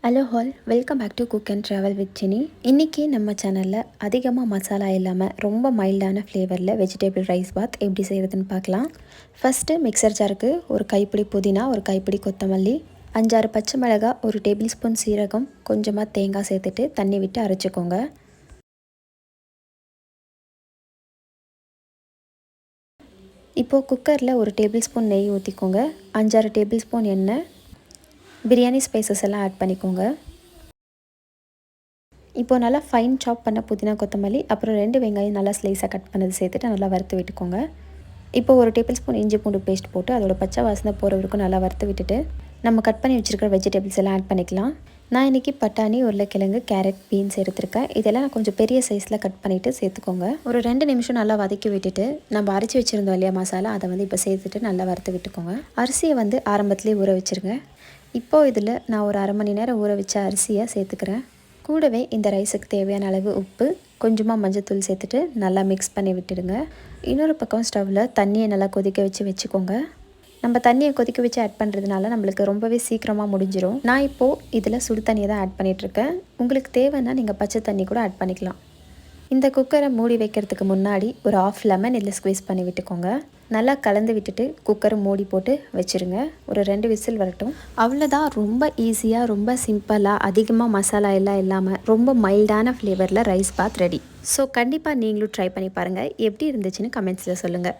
Hello all, welcome back to cook and travel with Jenny. இன்றைக்கி நம்ம சேனலில் அதிகமாக மசாலா இல்லாமல் ரொம்ப மைல்டான ஃப்ளேவரில் வெஜிடபிள் ரைஸ் பாத் எப்படி செய்கிறதுன்னு பார்க்கலாம். ஃபஸ்ட்டு மிக்சர் ஜாருக்கு ஒரு கைப்பிடி புதினா, ஒரு கைப்பிடி கொத்தமல்லி, 5-6 பச்சை மிளகாய், ஒரு டேபிள் ஸ்பூன் சீரகம், கொஞ்சமாக தேங்காய் சேர்த்துட்டு தண்ணி விட்டு அரைச்சிக்கோங்க. இப்போது குக்கரில் ஒரு டேபிள் ஸ்பூன் நெய் ஊற்றிக்கோங்க. 5-6 டேபிள் ஸ்பூன் எண்ணெய், பிரியாணி ஸ்பைசஸ் எல்லாம் ஆட் பண்ணிக்கோங்க. இப்போது நல்லா ஃபைன் சாப் பண்ண புதினா கொத்தமல்லி, அப்புறம் 2 வெங்காயம் நல்லா ஸ்லைஸாக கட் பண்ணது சேர்த்துட்டு நல்லா வறுத்து விட்டுக்கோங்க. இப்போது ஒரு டேபிள் ஸ்பூன் இஞ்சி பூண்டு பேஸ்ட் போட்டு அதோட பச்சை வாசனை போகிற வரைக்கும் நல்லா வறுத்து விட்டுட்டு நம்ம கட் பண்ணி வச்சுருக்கிற வெஜிடபிள்ஸ் எல்லாம் ஆட் பண்ணிக்கலாம். நான் இன்றைக்கி பட்டாணி, உருளைக்கிழங்கு, கேரட், பீன்ஸ் எடுத்திருக்கேன். இதெல்லாம் நான் கொஞ்சம் பெரிய சைஸில் கட் பண்ணிவிட்டு சேர்த்துக்கோங்க. ஒரு 2 நிமிஷம் நல்லா வதக்கி விட்டுட்டு நம்ம அரைச்சி வச்சுருந்தோம் இல்லையா மசாலா, அதை இப்போ சேர்த்துட்டு நல்லா வறுத்து விட்டுக்கோங்க. அரிசியை ஆரம்பத்துலேயே ஊற வச்சுருங்க. இப்போது இதில் நான் ஒரு 1/2 மணி நேரம் ஊற வச்ச அரிசியை சேர்த்துக்கிறேன். கூடவே இந்த ரைஸுக்கு தேவையான அளவு உப்பு, கொஞ்சமாக மஞ்சத்தூள் சேர்த்துட்டு நல்லா மிக்ஸ் பண்ணி விட்டுடுங்க. இன்னொரு பக்கம் ஸ்டவ்வில் தண்ணியை நல்லா கொதிக்க வச்சுக்கோங்க. நம்ம தண்ணியை கொதிக்க வச்சு ஆட் பண்ணுறதுனால நம்மளுக்கு ரொம்பவே சீக்கிரமாக முடிஞ்சிடும். நான் இப்போது இதில் சுடு தண்ணியை தான் ஆட் பண்ணிகிட்ருக்கேன். உங்களுக்கு தேவைன்னா நீங்கள் பச்சை தண்ணி கூட ஆட் பண்ணிக்கலாம். இந்த குக்கரை மூடி வைக்கிறதுக்கு முன்னாடி ஒரு 1/2 லெமன் இதில் ஸ்குவீஸ் பண்ணி விட்டுக்கோங்க. நல்லா கலந்து விட்டுட்டு குக்கரை மூடி போட்டு வச்சுருங்க. ஒரு 2 விசில் வரட்டும். அவ்வளோதான். ரொம்ப ஈஸியாக, ரொம்ப சிம்பிளாக, அதிகமாக மசாலா எல்லாம் இல்லாமல் ரொம்ப மைல்டான ஃப்ளேவரில் ரைஸ் பாத் ரெடி. ஸோ கண்டிப்பாக நீங்களும் ட்ரை பண்ணி பாருங்கள். எப்படி இருந்துச்சுன்னு கமெண்ட்ஸில் சொல்லுங்கள்.